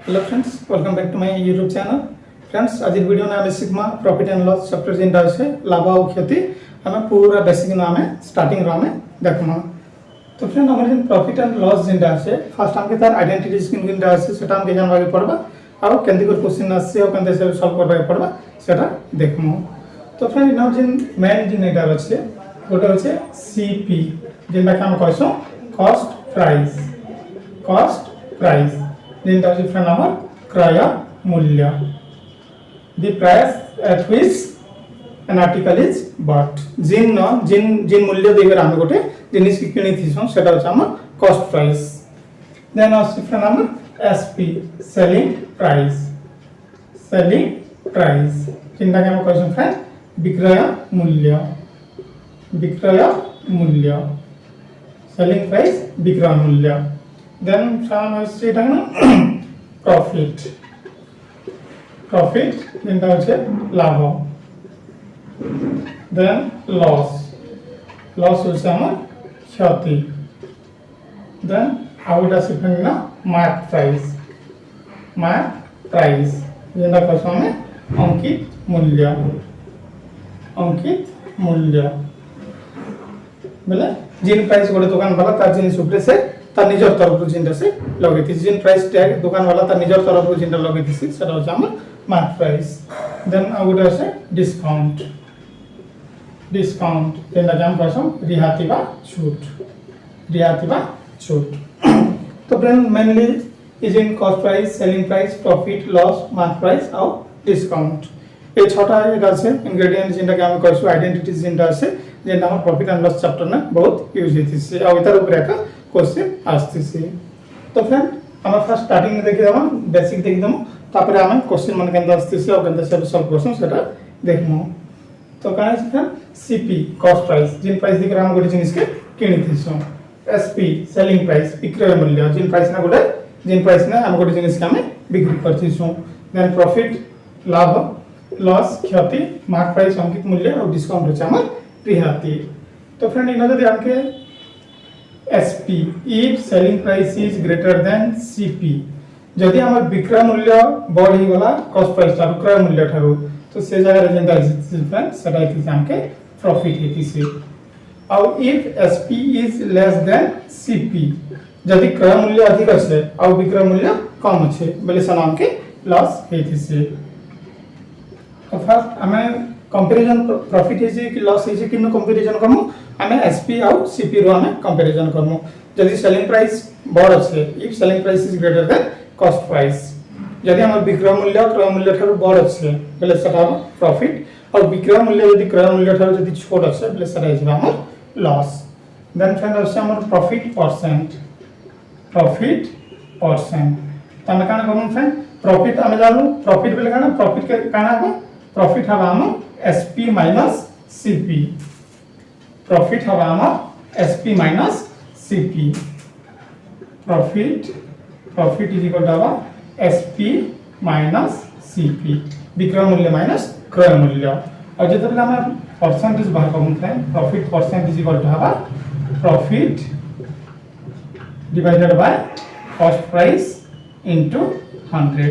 Hello friends, welcome back to my YouTube channel. Friends, आज video में आम शिखमा प्रॉफिट एंड लॉस चैप्टर जेनटा अच्छे लाभ और क्षति आम पूरा बेसिक आम स्टार्टिंग आम देखमा। तो फ्रेंड आम जो प्रॉफिट एंड लॉस जेनटा अच्छे फास्ट आमके तार आइडेंटिटी किन किनटा अच्छे सेटा आमके जानवा पड़बा और केंति कर क्वेश्चन आछे और केंति से सॉल्व करबा पड़बा सेटा देखमु। तो फ्रेंड इना जिन मेन जिन एटा अच्छे गोटे अच्छे सीपी जेनटा के हम कहसो कॉस्ट प्राइस जेनटा अच्छे फ्रेंड आम क्रय मूल्य the price at which an article is bought जिन मूल्य देकर आम गोटे जिनिस की किनी थिसो सेटा होछ हमर कॉस्ट प्राइस। देन आसी फ्रेंड हमर एसपी सेलिंग प्राइस जिनटा के हम कहसो फ्रेंड विक्रय मूल्य सेलिंग प्राइस विक्रय मूल्य। देन फ्रेंड आसी एटा प्रॉफिट जिनटा होचे लाभ। देन लॉस होचे हमर क्षति। देन आउटा सिफेन ना मार्क प्राइस जिनटा कहसो हमें अंकित मूल्य बोले जिन प्राइस गोटे दुकान वाला तार जिनिस ऊपर से तार निजर तरफ जिनटा से लगेती जिन प्राइस टैग दुकान वाला तार निजर तरफ जिनटा लगेती सेटा होचे हमर मार्क प्राइस। देन आउट আছে डिस्काउंट जेनटा के हम कहसो रिहाती बा छूट। तो friend mainly is in cost price selling price profit loss mark price और डिस्काउंट ए छटा एटा আছে इंग्रेडिएंट जेनटा के हम कहसो आइडेंटिटीज जेनटा আছে जेनटा हम प्रॉफिट एंड लॉस चैप्टर में बहुत यूज हेतिसे और इतार ऊपर एक क्वेश्चन आस्तिसे। तो फ्रेंड हम फर्स्ट स्टार्टिंग में देखि दम बेसिक देखि दम तापर आम क्वेश्चन मन केंदा आस्तिसे और केंदा से सॉल्व करसो सेटा देखमु। तो काहे से फ्रेंड सीपी कॉस्ट प्राइस जिन प्राइस दिकर हम गोटे जिनिस के किनि थिसो। एसपी सेलिंग प्राइस विक्रय मूल्य जिन प्राइस ना हम गोटे जिनिस के हम बिक्री करथिसो। देन प्रॉफिट लाभ लॉस क्षति मार्क प्राइस अंकित मूल्य और डिस्काउंट होचे हमर रिहाती। तो फ्रेंड इना जदि हमके SP if selling price is greater than CP जदि हमर विक्रय मूल्य बढ़ी गला कॉस्ट प्राइस ता विक्रय मूल्य थारु तो से जगह रे जेंटा फ्रेंड सेटा कि हमके प्रॉफिट हेतिसे। और if SP is less than CP जदि क्रय मूल्य अधिक আছে और विक्रय मूल्य कम আছে बोले सना हमके लॉस हेतिसे। तो फर्स्ट हमें कंपैरिजन प्रॉफिट है कि लॉस है किनो कंपैरिजन करमु हमें एसपी और सीपी रो हमें कंपैरिजन करमु। जदि सेलिंग प्राइस बड़ আছে if selling price is greater then cost price यदि हम विक्रय मूल्य क्रय मूल्य ठारो बड़ আছে बोले सेटा प्रॉफिट और विक्रय मूल्य यदि क्रय मूल्य ठारो यदि छोट আছে बोले सेटा इज हमर लॉस। देन फ्रेंड আছে हमर प्रॉफिट परसेंट तने काना करमु फ्रेंड प्रॉफिट हमें जानू प्रॉफिट बोले काना प्रॉफिट के काना हो प्रॉफिट हवा हम एसपी माइनस सीपी प्रॉफिट हवा हम SP minus CP profit is equal to SP minus CP विक्रय मूल्य माइनस क्रय मूल्य। और जब हम परसेंटेज बाहर करम friend profit percent is equal to profit divided by cost price into 100।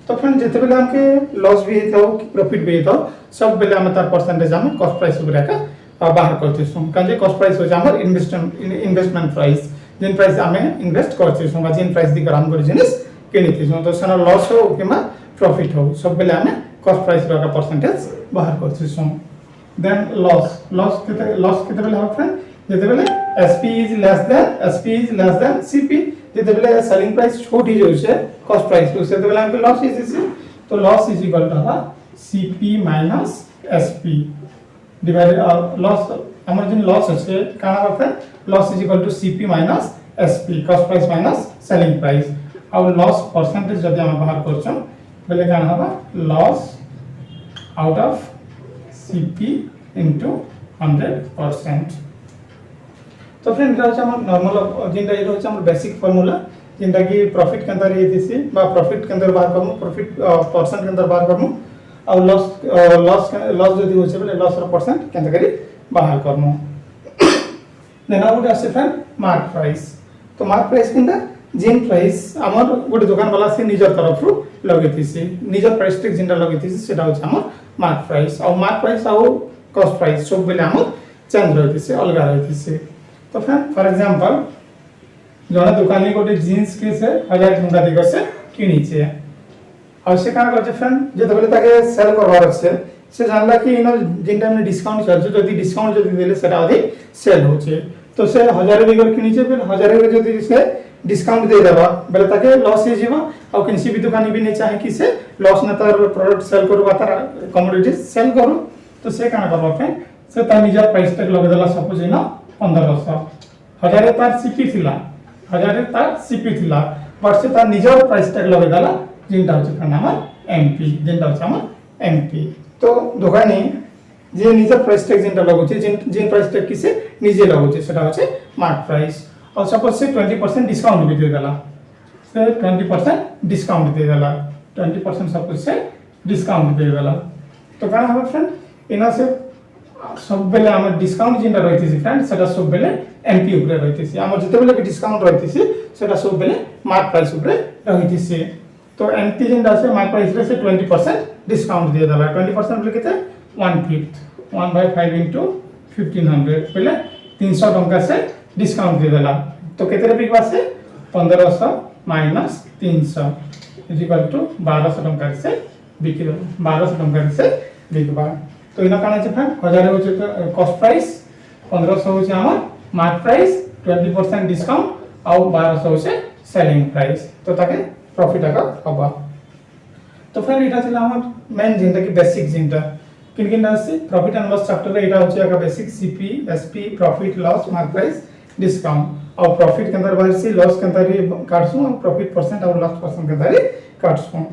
तो फ्रेंड जते बेले हमके लॉस भी हेताओ कि प्रॉफिट भी हेताओ सब बेले हम तार परसेंटेज हम कॉस्ट प्राइस ऊपर का बाहर करथिसु काजे कॉस्ट प्राइस हो हमर इन्वेस्टमेंट प्राइस जिन प्राइस हमें इन्वेस्ट करथिसु बा जिन प्राइस दिकर हम गोटे जिनिस किनिथिसु तो सना लॉस हो किमा प्रॉफिट हो सब बेले हमें कॉस्ट प्राइस का परसेंटेज बाहर करथिसु। देन लॉस केते बेले हो फ्रेंड जते बेले SP is less than CP जते बेले सेलिंग प्राइस छोट ही होइसे कॉस्ट प्राइस तो सेते बेले हमके लॉस इज तो loss is equal to CP minus SP divided loss हमर जिन लॉस আছে काना friend loss is equal to CP minus SP cost price minus selling price और लॉस परसेंटेज जदि हम बाहर करछम बोले काना हबा loss out of CP into 100%। तो फ्रेंड এটা হচ্ছে আমার নরমাল যেটা এটা হচ্ছে আমার বেসিক ফর্মুলা যেটা কি প্রফিট কেন্দ্র রেদিছি বা প্রফিট কেন্দ্র বার করব প্রফিট परसेंट केंद्र बाहर करमु और लॉस जदि होছে বলে लॉस ର परसेंट केंद्र करी बाहर करमु। देन आउट आसे फ्रेंड मार्क प्राइस तो मार्क प्राइस किंदा जिन प्राइस आमर गोटे दुकान वाला से निजर तरफ रु लगेथिसी निजर प्राइस टैग जिनटा लगेथिसी सेटा होछ आमर मार्क प्राइस और मार्क प्राइस और कॉस्ट प्राइस सब बेले आमर चेंज रहिथिसी अलगा रहिथिसी। तो फ्रेंड फॉर एग्जांपल जने दुकानी गोटे जीन्स के से 1000 टका दिगो से किनिचे और से काना करछे फ्रेंड जेते बेले ताके सेल करवार আছে से जानला कि इन जिन टाइम में डिस्काउंट चलছে যদি डिस्काउंट যদি দিলে সেটা अधिक सेल होছে तो से 1000 दिगो किनिचे फिर 1000 रे যদি से डिस्काउंट दे देबा बेले ताके लॉस हे जीवा और किसी भी दुकानी भी नहीं चाहे कि से लॉस न तार प्रोडक्ट सेल करू बा तार कमोडिटी सेल करू तो से काना करबा फ्रेंड से ता निजा प्राइस टैग लगे देला सपोज इन 1500 1000 तार सीपी थिला 1000 तार सीपी थिला बट से तार निजा प्राइस टैग लगे देला जिनटा होचे फ्रेंड हमर एमपी जिनटा होचे हमर एमपी। तो दोकानी जे निजा प्राइस टैग जिनटा लगोचे जिन प्राइस टैग किसे निजे लगोचे सेटा होचे मार्क प्राइस और सपोज से 20% डिस्काउंट भी दे देला से 20% डिस्काउंट दे देला 20% सपोज से डिस्काउंट दे देला तो काना হবে फ्रेंड इना से सब बेले हमर डिस्काउंट जिनटा रहितिसी फ्रेंड सेटा सब बेले एमपी ऊपर रहितिसी हमर जते बेले भी डिस्काउंट रहितिसी सेटा सब बेले मार्क प्राइस ऊपर रहितिसी। तो एमपी जिनटा से मार्क प्राइस रे से 20% डिस्काउंट दे देला 20% बोले केते 1/5 1/5 into 1500 पहले 300 टका से डिस्काउंट दे देला तो केते रे बिकबा से 1500 माइनस 300 इक्वल टू 1200 टका से बिकबा 1200 टका से बिकबा। तो इना काना छै फ्रेंड 1000 होचे कॉस्ट प्राइस 1500 होचे हमर मार्क प्राइस 20% डिस्काउंट और 1200 होचे सेलिंग प्राइस तो ताके प्रॉफिट आका हबा। तो फ्रेंड इटा छिला हमर मेन जिनटा कि बेसिक जिनटा किन किन আছে प्रॉफिट एंड लॉस चैप्टर रे इटा होचे आका basic CP SP profit loss mark price discount और प्रॉफिट के अंदर बाहर से लॉस के अंदर काटसु और प्रॉफिट परसेंट और लॉस परसेंट के अंदर काटसु।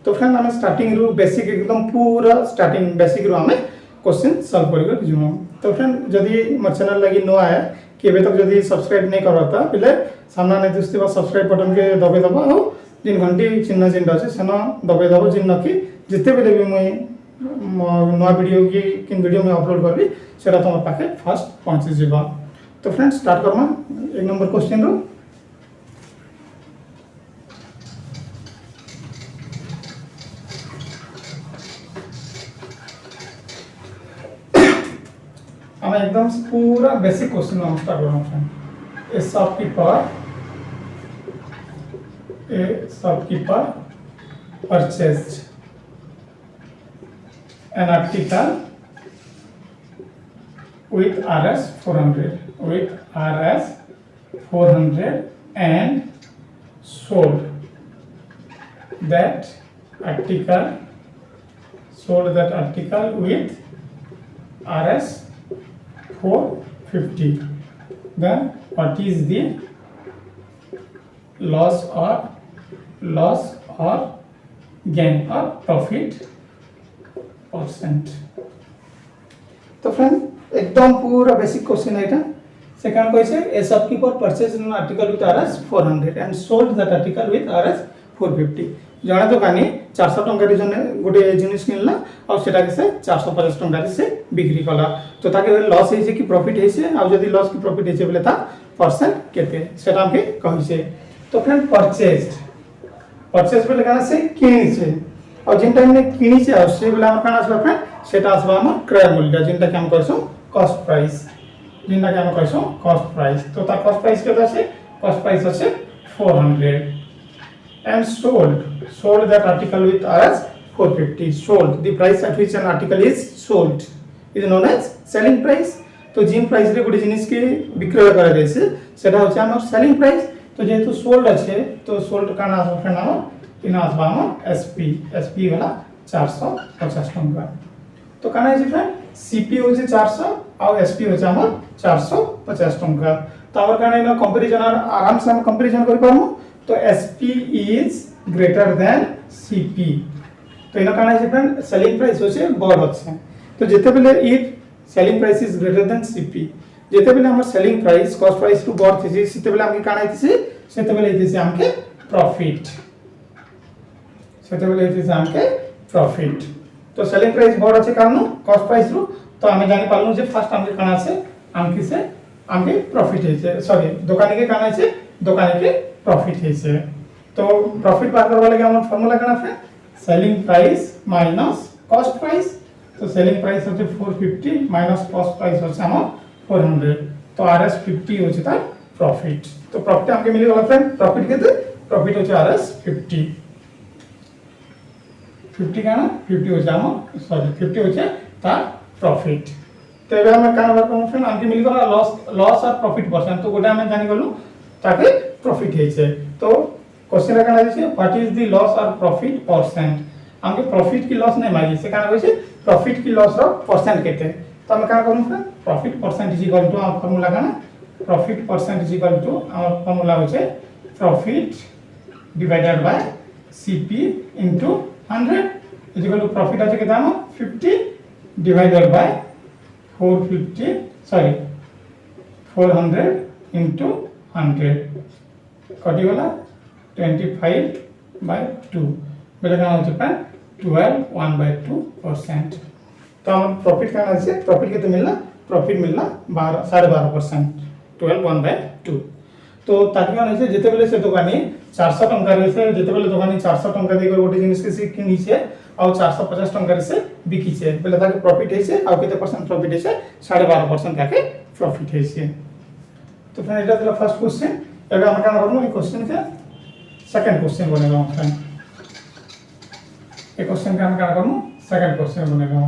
तो फ्रेंड हम स्टार्टिंग रु बेसिक एकदम पूरा स्टार्टिंग बेसिक रु हमें क्वेश्चन सॉल्व करियो जिमो। तो फ्रेंड जदी मोर चैनल लगी नो आए कि अबे तक जदी सब्सक्राइब नहीं करता पहले सामने नहीं दिसते बा सब्सक्राइब बटन के दबे दबा और जिन घंटी चिन्ह जिनटा আছে সেনা दबे दबो जिन नकी जिते बेले भी मैं नया वीडियो की किन वीडियो में अपलोड करबी सेटा तुम पाखे फर्स्ट पहुंच जीवा। तो फ्रेंड्स स्टार्ट करमा एक नंबर क्वेश्चन रो हम एकदम पूरा बेसिक क्वेश्चन हम start Karma friend a shopkeeper purchased an article with Rs 400 and sold that article with Rs 450 then what is the loss or gain or profit percent। तो friend एकदम पूरा basic question है এটা second question A shopkeeper purchase an article with Rs 400 and sold that article with Rs 450 जणे दुकानी 400 टंका रे जने गोटे जिनिस किनला और सेटा के से 450 टंका रे से बिक्री कला तो ताके लॉस है कि प्रॉफिट है से और यदि लॉस की प्रॉफिट है बोले ता परसेंट केते सेटा हमके कहि से। तो फ्रेंड परचेज बोले काना से किनी से और जिन टाइम में किनी से से बोले हम काना आसबा फ्रेंड सेटा आसबा हम क्रय मूल्य जिनटा के हम कहसो कॉस्ट प्राइस जिनटा के हम कहसो कॉस्ट प्राइस तो ता कॉस्ट प्राइस केता से कॉस्ट प्राइस আছে 400 and sold that article with Rs 450 sold the price at which an article is sold is known as selling price। तो जिन प्राइस रे गोटे जिनिस के विक्रय करा जायसे सेटा होचे हमर सेलिंग प्राइस तो जेतु सोल्ड আছে तो सोल्ड काना आसबा फ्रेंड हमर इना आसबा हमर एसपी वाला 450 टंका। तो काना है फ्रेंड सीपी होचे 400 और एसपी होचे हमर 450 टंका। तो और काना इना कंपैरिजन आराम से हम कंपैरिजन करि पारमु तो SP is greater than CP तो इना काना है फ्रेंड सेलिंग प्राइस होचे बड़ होचे तो जेते बेले if selling price is greater than CP जेते बेले हमर सेलिंग प्राइस कॉस्ट प्राइस टू बड़ थिसी सेते बेले हमके काना हितिसी सेते बेले हितिसी हमके प्रॉफिट सेते बेले हितिसी हमके प्रॉफिट। तो सेलिंग प्राइस बड़ আছে কারণ कॉस्ट प्राइस रु तो আমি জানি পারলু যে ফার্স্ট हमके काना আছে हमके से हमके प्रॉफिट है सॉरी दुकानी के काना আছে दुकानी के प्रॉफिट हेसे तो प्रॉफिट बाहर करबा लागि हमर फार्मूला काना friend selling price minus cost price तो सेलिंग प्राइस होचे 450 माइनस कॉस्ट प्राइस होचे हमर 400 तो आरएस 50 होचे तार प्रॉफिट तो प्रॉफिट हमके मिली गला फ्रेंड प्रॉफिट केते प्रॉफिट होचे आरएस 50 50 काना 50 होचे हमर सॉरी 50 होचे तार प्रॉफिट तो एबे हम काना बार करम फ्रेंड हमके मिली गला लॉस और प्रॉफिट परसेंट तो गोटा हम जानि गलु ताके प्रॉफिट हेছে तो क्वेश्चन काना दिसे व्हाट इज द लॉस और प्रॉफिट परसेंट हमके प्रॉफिट की लॉस नहीं मांगी से काना होइছে प्रॉफिट की लॉस रो परसेंट केते तो हम काना करू friend profit percent is equal to our formula काना profit percent is equal to our formula होचे profit divided by CP into 100 is equal to profit আছে केता हम 50 डिवाइडेड बाय 450 सॉरी 400 इनटू 100 कटी गला 25 by 2 बेले काना होचे फ्रेंड 12 1/2% तो हम प्रॉफिट काना আছে प्रॉफिट केते मिलला प्रॉफिट मिलला 12.5% 12 1/2 तो ताकि काना আছে जेते बेले से दुकानी 400 टंका रे से जेते बेले दुकानी 400 टंका दे कर गोटे जिनिस के से किनिছে और 450 टंका रे से बिकिছে बेले ताके प्रॉफिट हेছে और केते परसेंट प्रॉफिट हेছে 12.5% ताके प्रॉफिट हेছে तो फ्रेंड এটা দিলা ফার্স্ট क्वेश्चन এবার আমরা কানা করব এই क्वेश्चन के सेकंड क्वेश्चन बनेगा फ्रेंड एक क्वेश्चन का हम क्या करमु सेकंड क्वेश्चन बनेगा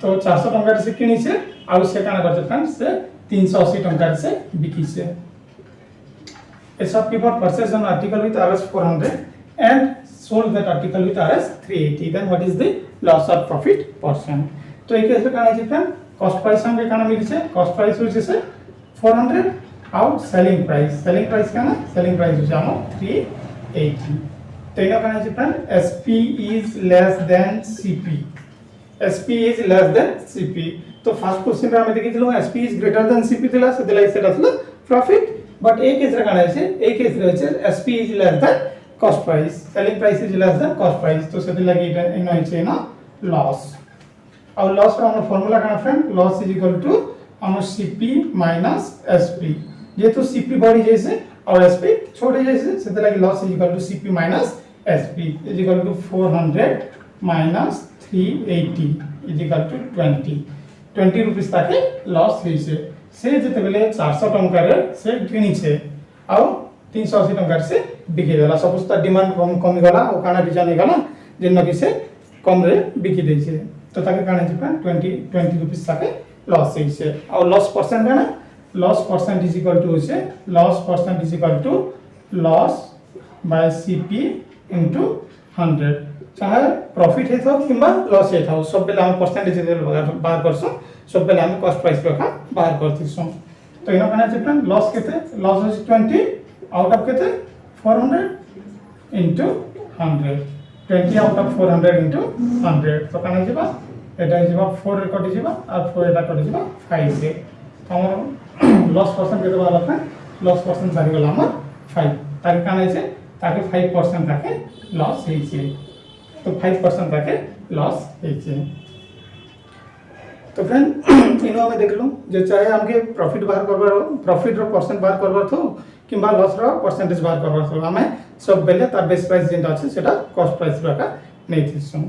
तो 400 टंका से किनिছে और से काना करते फ्रेंड से 380 टंका से बिकिছে a shopkeeper purchased an article with Rs 400 and sold that article with Rs 380 then what is the loss or profit percent तो এই কেসে কানা আছে फ्रेंड कॉस्ट प्राइस हमके काना मिलिছে कॉस्ट प्राइस होइছে से 400 और सेलिंग प्राइस काना सेलिंग प्राइस होइছে हमर 380 तो इना काना আছে friend SP is less than CP SP is less than CP तो फर्स्ट क्वेश्चन रे हम देखिथिलो SP is greater than CP दिला से दिला सेटा हलो प्रॉफिट बट एक केस रे काना আছে एक केस रे আছে SP is less than cost price selling price is less than cost price तो सेति लागि इना इना होइছে ना लॉस और लॉस का हमर फार्मूला काना friend loss is equal to हमर CP माइनस SP जेतु CP बढ़ी जैसे और SP छोटे जैसे सेति लागि loss is equal to CP minus SP is equal to 400 minus 380 is equal to 20 rupees ताके लॉस हेছে से जेते बेले 400 टंका रे से किनिছে और 380 टंका से बिकी देला सपोज ता डिमांड कम गला और काना रीजन हे गला जेन कि से कम रे बिकी देছে तो ताके काना छै 20 रुपीस ताके लॉस हेছে और लॉस परसेंट है ना loss percent is equal to होছে loss percent is equal to loss by CP into 100 चाहे प्रॉफिट हे था किंबा लॉस हे था सब बेला हम परसेंटेज दे बाहर करसो सब बेला हम कॉस्ट प्राइस रखा बाहर करथिसो तो इना काना छै फ्रेंड लॉस केते लॉस होय 20 आउट ऑफ केते 400 into 100 20 आउट ऑफ 400 into 100 तो काना जेबा एटा जेबा 4 रे कटि जेबा और 4 एटा कटि जेबा 5 रे हमर लॉस परसेंट केते बाला फ्रेंड लॉस परसेंट बारी गला हमर 5 ताके काना छै ताके 5% ताके लॉस हेছে तो 5% ताके लॉस हेছে तो फ्रेंड इनो में देख लो जे चाहे हमके प्रॉफिट बाहर करबार प्रॉफिट रो परसेंट बाहर करबार थो किंबा लॉस रो परसेंटेज बाहर करबार थो हमें सब बेले तार बेस प्राइस जेंटा আছে সেটা कॉस्ट प्राइस रखा नहीं थिसो।